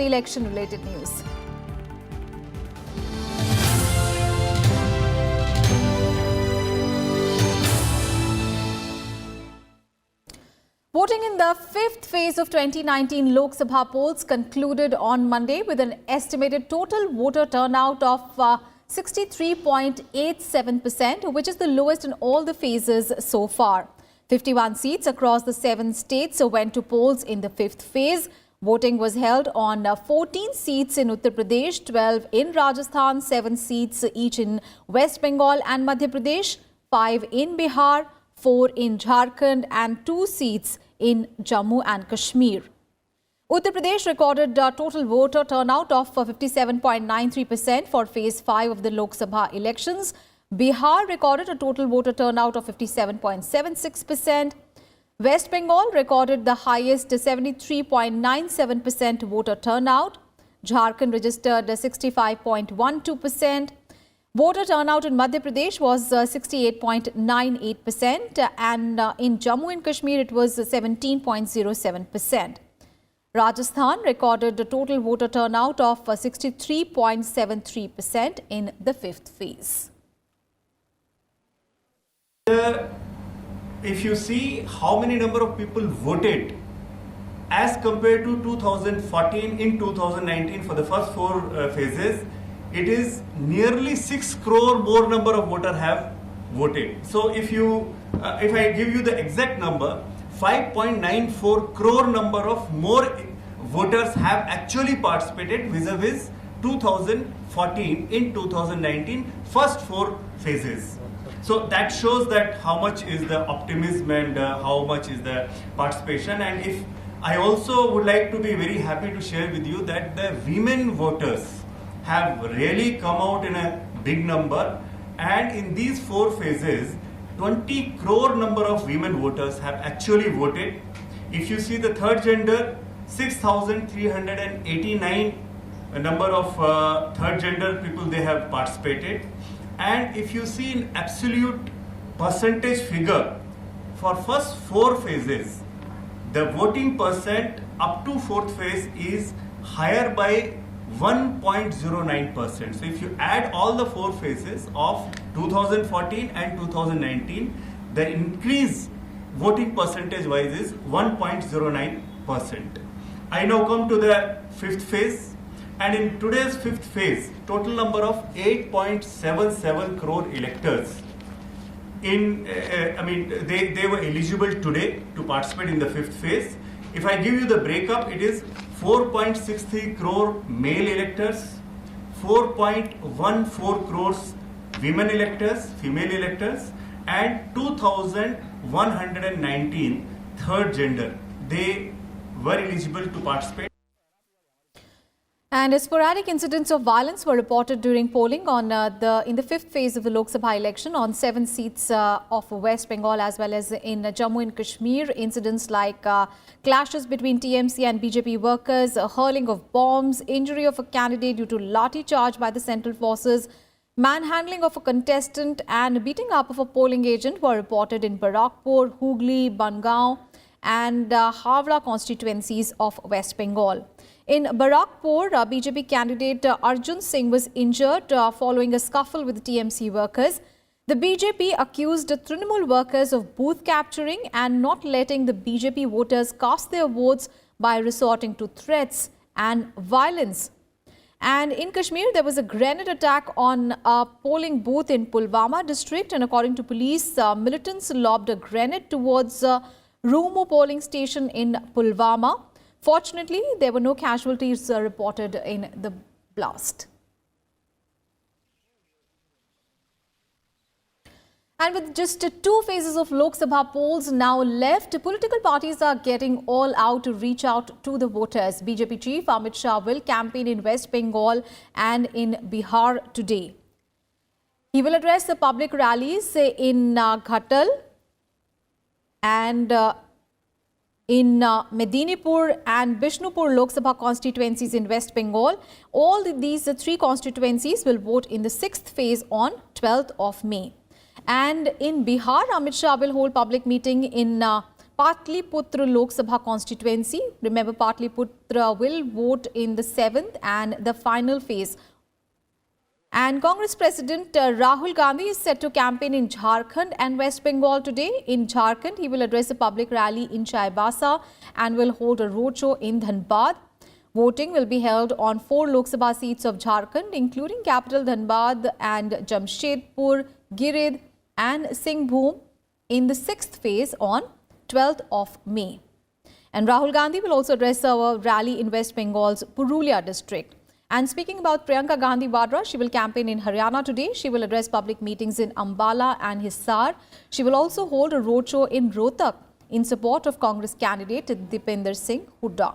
the election-related news. Voting in the fifth phase of 2019 Lok Sabha polls concluded on Monday with an estimated total voter turnout of 63.87%, which is the lowest in all the phases so far. 51 seats across the 7 states went to polls in the fifth phase. Voting was held on 14 seats in Uttar Pradesh, 12 in Rajasthan, 7 seats each in West Bengal and Madhya Pradesh, 5 in Bihar, 4 in Jharkhand and 2 seats in Jammu and Kashmir. Uttar Pradesh recorded a total voter turnout of 57.93% for Phase 5 of the Lok Sabha elections. Bihar recorded a total voter turnout of 57.76%. West Bengal recorded the highest 73.97% voter turnout. Jharkhand registered 65.12%. Voter turnout in Madhya Pradesh was 68.98% and in Jammu and Kashmir it was 17.07%. Rajasthan recorded a total voter turnout of 63.73% in the fifth phase. If you see how many number of people voted as compared to 2014 in 2019 for the first 4 phases, it is nearly 6 crore more number of voters have voted. So if I give you the exact number, 5.94 crore number of more voters have actually participated vis-a-vis 2014 in 2019 first 4 phases. So that shows that how much is the optimism and how much is the participation. And if I also would like to be very happy to share with you that the women voters have really come out in a big number, and in these 4 phases 20 crore number of women voters have actually voted. If you see the third gender, 6,389 number of third gender people they have participated. And if you see in absolute percentage figure for first 4 phases, the voting percent up to 4th phase is higher by 1.09%. So if you add all the 4 phases of 2014 and 2019, the increase voting percentage wise is 1.09%. I now come to the 5th phase, and in today's 5th phase, total number of 8.77 crore electors they were eligible today to participate in the 5th phase. If I give you the breakup, it is 4.63 crore male electors, 4.14 crores women electors, female electors, and 2,119 third gender. They were eligible to participate. And sporadic incidents of violence were reported during polling on in the 5th phase of the Lok Sabha election on 7 seats of West Bengal as well as in Jammu and Kashmir. Incidents like clashes between TMC and BJP workers, hurling of bombs, injury of a candidate due to lathi charge by the central forces, manhandling of a contestant and beating up of a polling agent were reported in Barakpur, Hooghly, Bangaon and Howrah constituencies of West Bengal. In Barakpur, BJP candidate Arjun Singh was injured following a scuffle with TMC workers. The BJP accused Trinamool workers of booth capturing and not letting the BJP voters cast their votes by resorting to threats and violence. And in Kashmir, there was a grenade attack on a polling booth in Pulwama district, and according to police, militants lobbed a grenade towards Rumu polling station in Pulwama. Fortunately, there were no casualties reported in the blast. And with just 2 phases of Lok Sabha polls now left, political parties are getting all out to reach out to the voters. BJP chief Amit Shah will campaign in West Bengal and in Bihar today. He will address the public rallies in Ghatal and in Medinipur and Bishnupur Lok Sabha constituencies in West Bengal. All these 3 constituencies will vote in the 6th phase on 12th of May. And in Bihar, Amit Shah will hold public meeting in Patliputra Lok Sabha constituency. Remember, Patliputra will vote in the 7th and the final phase. And Congress President Rahul Gandhi is set to campaign in Jharkhand and West Bengal today. In Jharkhand, he will address a public rally in Chaibasa and will hold a roadshow in Dhanbad. Voting will be held on 4 Lok Sabha seats of Jharkhand, including capital Dhanbad and Jamshedpur, Girid and Singhbhum in the 6th phase on 12th of May. And Rahul Gandhi will also address a rally in West Bengal's Purulia district. And speaking about Priyanka Gandhi Vadra, she will campaign in Haryana today. She will address public meetings in Ambala and Hisar. She will also hold a roadshow in Rohtak in support of Congress candidate Dipinder Singh Hooda.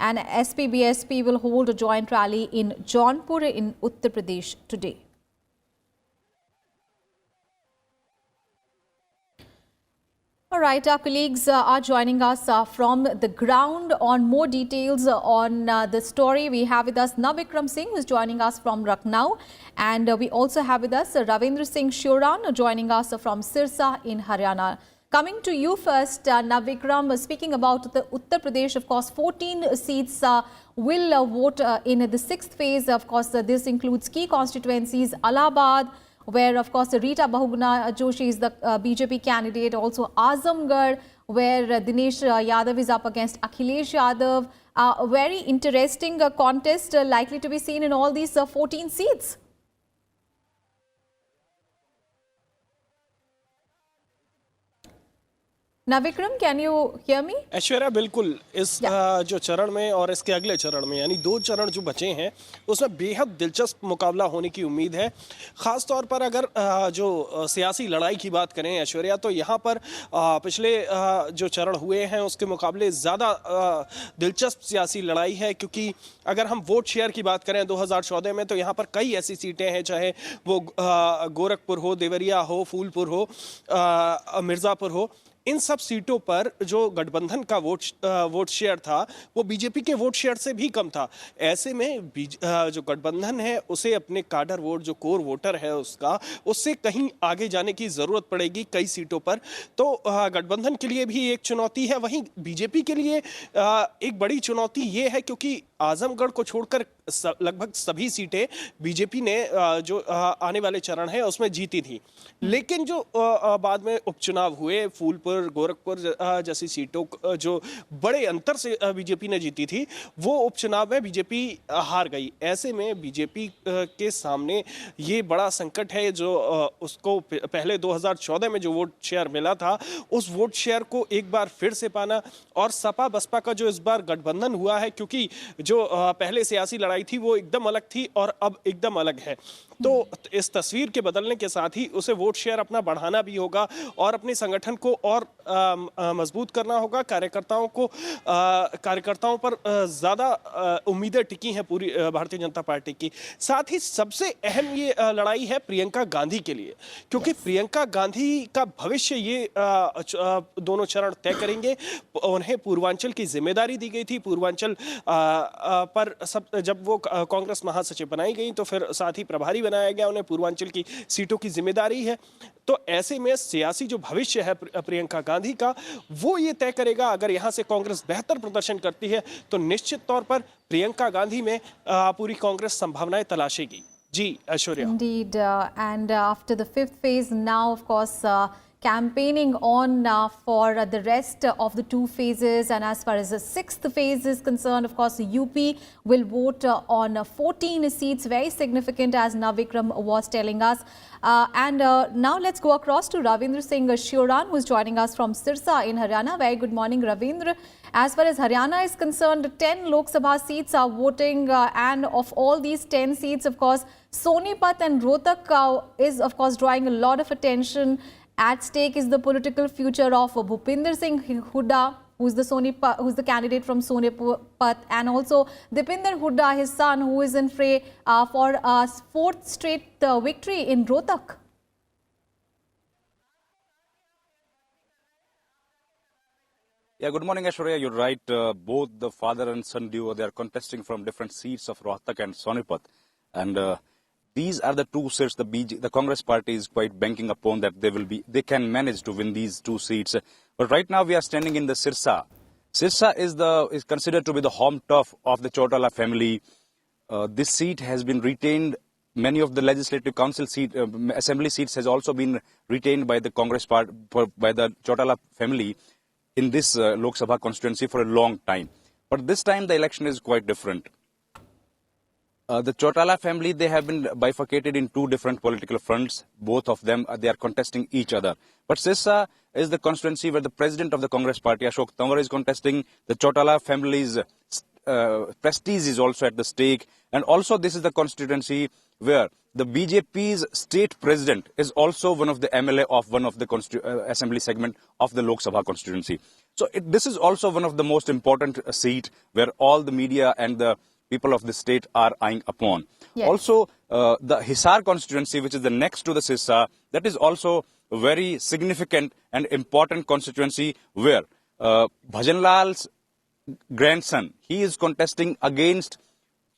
And SP-BSP will hold a joint rally in Jaunpur in Uttar Pradesh today. All right, our colleagues are joining us from the ground on more details on the story. We have with us Navikram Singh, who is joining us from Lucknow, and we also have with us Ravindra Singh Shuran, joining us from Sirsa in Haryana. Coming to you first, Navikram, speaking about the Uttar Pradesh, of course, 14 seats will vote in the 6th phase. Of course, this includes key constituencies, Allahabad, where, of course, Rita Bahuguna Joshi is the BJP candidate. Also, Azamgarh, where Dinesh Yadav is up against Akhilesh Yadav. A very interesting contest likely to be seen in all these 14 seats. Navikram, can you hear me? Aishwarya, बिल्कुल इस जो चरण में और इसके अगले चरण में, यानी 2 चरण जो बचे हैं, उसमें बेहद दिलचस्प मुकाबला होने की उम्मीद है। खास तौर पर अगर जो सियासी लड़ाई की बात करें ऐश्वर्या, तो यहाँ पर पिछले जो चरण हुए हैं उसके मुकाबले ज़्यादा दिलचस्प सियासी लड़ाई है, क्योंकि अगर हम वोट शेयर की बात करें 2014 में, तो यहाँ पर कई ऐसी सीटें हैं, चाहे वो गोरखपुर हो, देवरिया हो, फूलपुर हो, मिर्ज़ापुर हो, इन सब सीटों पर जो गठबंधन का वोट शेयर था वो बीजेपी के वोट शेयर से भी कम था। ऐसे में जो गठबंधन है उसे अपने काडर वोट, जो कोर वोटर है उससे कहीं आगे जाने की जरूरत पड़ेगी कई सीटों पर। तो गठबंधन के लिए भी एक चुनौती है, वहीं बीजेपी के लिए एक बड़ी चुनौती ये है, क्योंकि आजमगढ़ को छोड़कर लगभग सभी सीटें बीजेपी ने जो आने वाले चरण है उसमें जीती थी। लेकिन जो बाद में उपचुनाव हुए, फूलपुर, गोरखपुर जैसी सीटों जो बड़े अंतर से बीजेपी ने जीती थी, वो उपचुनाव में बीजेपी हार गई। ऐसे में बीजेपी के सामने ये बड़ा संकट है, जो उसको पहले 2014 में जो वोट शेयर मिला था, उस वोट शेयर को एक बार फिर से पाना, और सपा बसपा का जो इस बार गठबंधन हुआ है, क्योंकि जो पहले सियासी लड़ाई थी वो एकदम अलग थी और अब एकदम अलग है, तो इस तस्वीर के बदलने के साथ ही उसे वोट शेयर अपना बढ़ाना भी होगा और अपने संगठन को और मजबूत करना होगा। कार्यकर्ताओं पर ज़्यादा उम्मीदें टिकी हैं पूरी भारतीय जनता पार्टी की। साथ ही सबसे अहम ये लड़ाई है प्रियंका गांधी के लिए, क्योंकि प्रियंका गांधी का भविष्य ये दोनों चरण तय करेंगे। उन्हें पूर्वांचल की जिम्मेदारी दी गई थी, पूर्वांचल पर जब वो कांग्रेस महासचिव बनाई गई तो फिर साथ ही प्रभारी बनाया गया, उन्हें पूर्वांचल की सीटों की जिम्मेदारी है। तो ऐसे में सियासी जो भविष्य है प्रियंका गांधी का, वो ये तय करेगा। अगर यहां से कांग्रेस बेहतर प्रदर्शन करती है तो निश्चित तौर पर प्रियंका गांधी में पूरी कांग्रेस संभावनाएं तलाशेगी। जी Aishwarya. Indeed, and after the 5th phase, now of course campaigning on for the rest of the 2 phases, and as far as the 6th phase is concerned, of course UP will vote on 14 seats, very significant, as Navikram was telling us. And now let's go across to Ravindra Singh Shuran, who is joining us from Sirsa in Haryana. Very good morning, Ravindra. As far as Haryana is concerned, 10 Lok Sabha seats are voting, and of all these 10 seats, of course, Sonipat and Rohtak is of course drawing a lot of attention. At stake is the political future of Bhupinder Singh Hooda, who's the candidate from Sonipat, and also Dipinder Hooda, his son, who is in fray for a 4th straight victory in Rohtak. Yeah, good morning, Aishwarya. You're right. Both the father and son duo, they are contesting from different seats of Rohtak and Sonipat. And these are the two seats the Congress party is quite banking upon that they can manage to win these 2 seats. But right now we are standing in the Sirsa. Sirsa is considered to be the home turf of the Chautala family. This seat has been retained. Many of the legislative council assembly seats has also been retained by the Congress party, by the Chautala family in this Lok Sabha constituency for a long time. But this time the election is quite different. The Chautala family, they have been bifurcated in 2 different political fronts. Both of them, they are contesting each other. But Sirsa is the constituency where the president of the Congress party, Ashok Tanwar, is contesting. The Chautala family's prestige is also at the stake. And also this is the constituency where the BJP's state president is also one of the MLA of one of the assembly segment of the Lok Sabha constituency. So this is also one of the most important seat where all the media and the people of the state are eyeing upon. Yes. Also, the Hisar constituency, which is the next to the Sirsa, that is also a very significant and important constituency where Bhajanlal's grandson, he is contesting against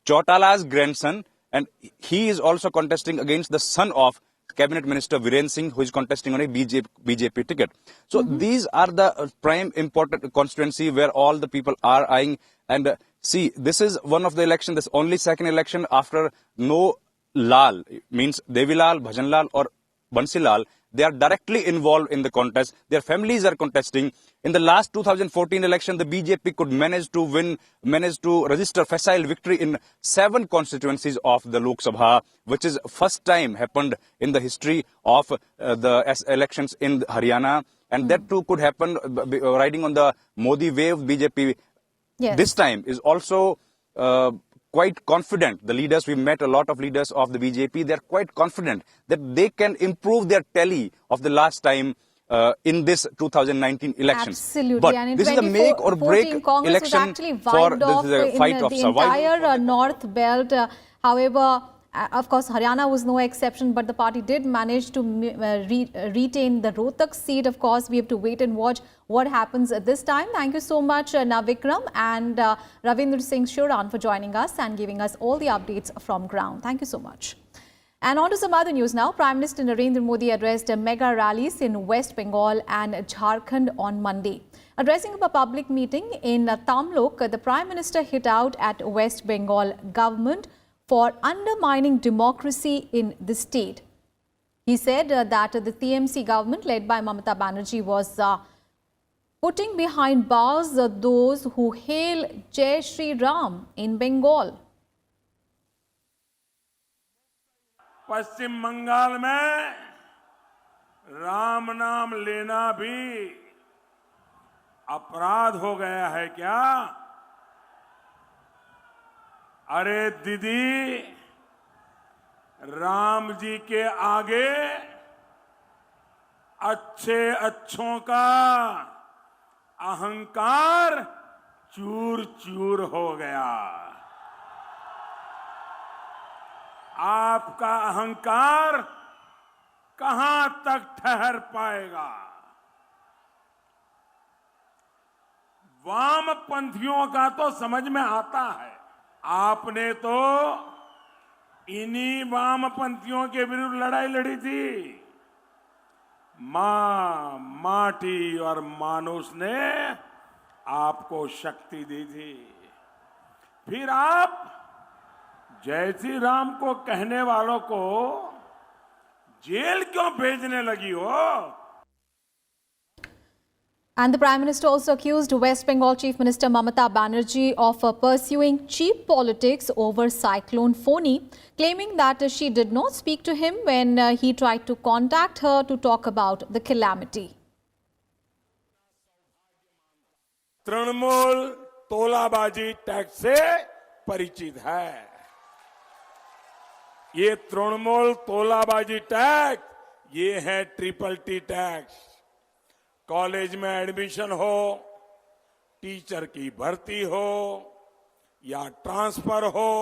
Chautala's grandson, and he is also contesting against the son of Cabinet Minister Viren Singh, who is contesting on a BJP ticket. So these are the prime important constituency where all the people are eyeing. And see, this is one of the elections, this only second election after no Lal, means Devilal, Bhajanlal or Bansilal. They are directly involved in the contest. Their families are contesting. In the last 2014 election, the BJP could manage to register facile victory in 7 constituencies of the Lok Sabha, which is first time happened in the history of the elections in Haryana. And that too could happen riding on the Modi wave. BJP this time is also quite confident. The leaders, we met a lot of leaders of the BJP, they're quite confident that they can improve their tally of the last time in this 2019 elections. Absolutely. But and in this is a make or break Congress election was actually for wiped off the fight of the survival. entire north belt. However, of course, Haryana was no exception, but the party did manage to retain the Rohtak seat. Of course, we have to wait and watch what happens at this time. Thank you so much, Navikram and Ravindra Singh Shuran for joining us and giving us all the updates from ground. Thank you so much. And on to some other news now. Prime Minister Narendra Modi addressed mega rallies in West Bengal and Jharkhand on Monday. Addressing a public meeting in Tamlok, the Prime Minister hit out at West Bengal government for undermining democracy in the state. He said that the TMC government led by Mamata Banerjee was putting behind bars those who hail Jai Shri Ram in Bengal. पश्चिम बंगाल में राम नाम लेना भी अपराध हो गया है क्या? अरे दीदी, राम जी के आगे अच्छों का अहंकार चूर चूर हो गया। आपका अहंकार कहां तक ठहर पाएगा? वामपंथियों का तो समझ में आता है, आपने तो इन्हीं वामपंथियों के विरुद्ध लड़ाई लड़ी थी। मां, माटी और मानुष ने आपको शक्ति दी थी। फिर आप जय श्री राम को कहने वालों को जेल क्यों भेजने लगी हो? And the Prime Minister also accused West Bengal Chief Minister Mamata Banerjee of pursuing cheap politics over Cyclone Phony, claiming that she did not speak to him when he tried to contact her to talk about the calamity. Trinamool तोलाबाजी tax से परिचित है। ये तृणमूल तोलाबाजी tax, ये है triple T tax. College में admission हो, टीचर की भर्ती हो या ट्रांसफर हो,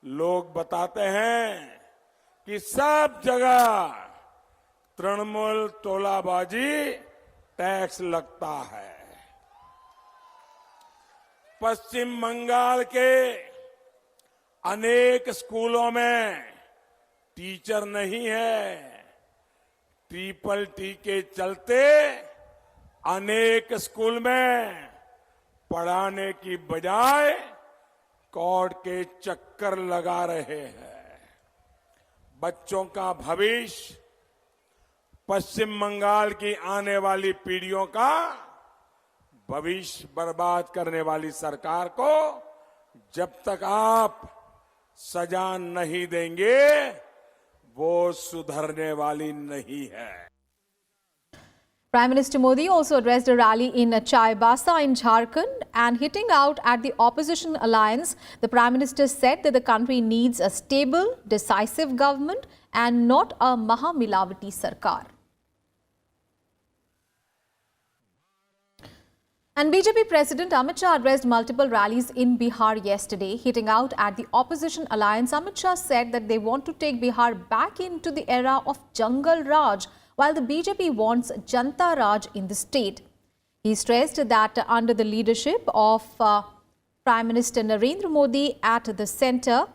लोग बताते हैं कि सब जगह तृणमूल तोलाबाजी टैक्स लगता है। पश्चिम बंगाल के अनेक स्कूलों में टीचर नहीं है। ट्रिपल टी के चलते अनेक स्कूल में पढ़ाने की बजाय कोर्ट के चक्कर लगा रहे हैं। बच्चों का भविष्य, पश्चिम बंगाल की आने वाली पीढ़ियों का भविष्य बर्बाद करने वाली सरकार को जब तक आप सजा नहीं देंगे वो सुधरने वाली नहीं है। Prime Minister Modi also addressed a rally in Chaibasa in Jharkhand and hitting out at the opposition alliance. The Prime Minister said that the country needs a stable, decisive government and not a Mahamilavati Sarkar. And BJP President Amit Shah addressed multiple rallies in Bihar yesterday. Hitting out at the opposition alliance, Amit Shah said that they want to take Bihar back into the era of Jungle Raj, while the BJP wants Janta Raj in the state. He stressed that under the leadership of Prime Minister Narendra Modi at the centre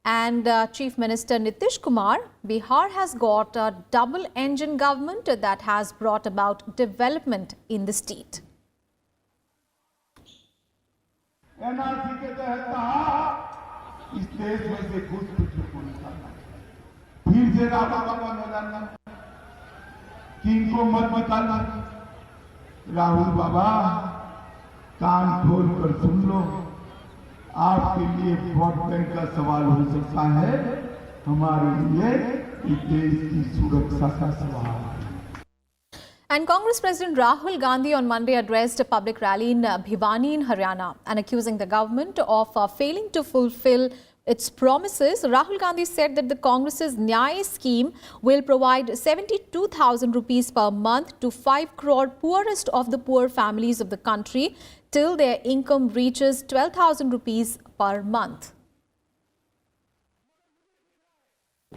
and Chief Minister Nitish Kumar, Bihar has got a double-engine government that has brought about development in the state. NRC के तहत कहा इस देश में से घुस पिछले को निकालना, फिर से रावण का मैदान किनको मत निकालना। राहुल बाबा कान खोल कर सुन लो, आपके लिए वोट बैंक का सवाल हो सकता है, हमारे लिए इस देश की सुरक्षा का सवाल है। And Congress President Rahul Gandhi on Monday addressed a public rally in Bhiwani in Haryana and accusing the government of failing to fulfill its promises. Rahul Gandhi said that the Congress's Nyay scheme will provide 72,000 rupees per month to 5 crore poorest of the poor families of the country till their income reaches 12,000 rupees per month.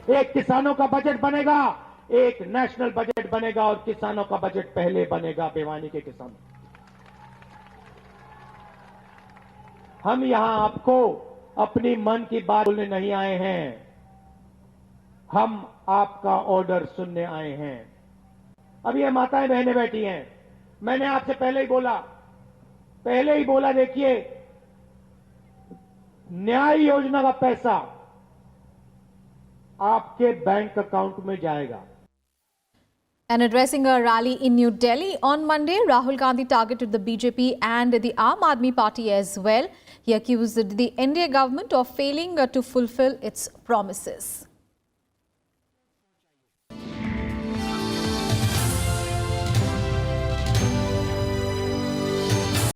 एक किसानों का budget बनेगा, एक national budget बनेगा और किसानों का budget पहले बनेगा भिवानी के किसानों। हम यहां आपको अपनी मन की बात बोलने नहीं आए हैं, हम आपका ऑर्डर सुनने आए हैं। अब ये माताएं बहनें बैठी हैं, मैंने आपसे पहले ही बोला देखिए, न्याय योजना का पैसा आपके बैंक अकाउंट में जाएगा। And addressing a rally in New Delhi on Monday, Rahul Gandhi targeted the BJP and the Aam Aadmi Party as well. He accused the NDA government of failing to fulfill its promises.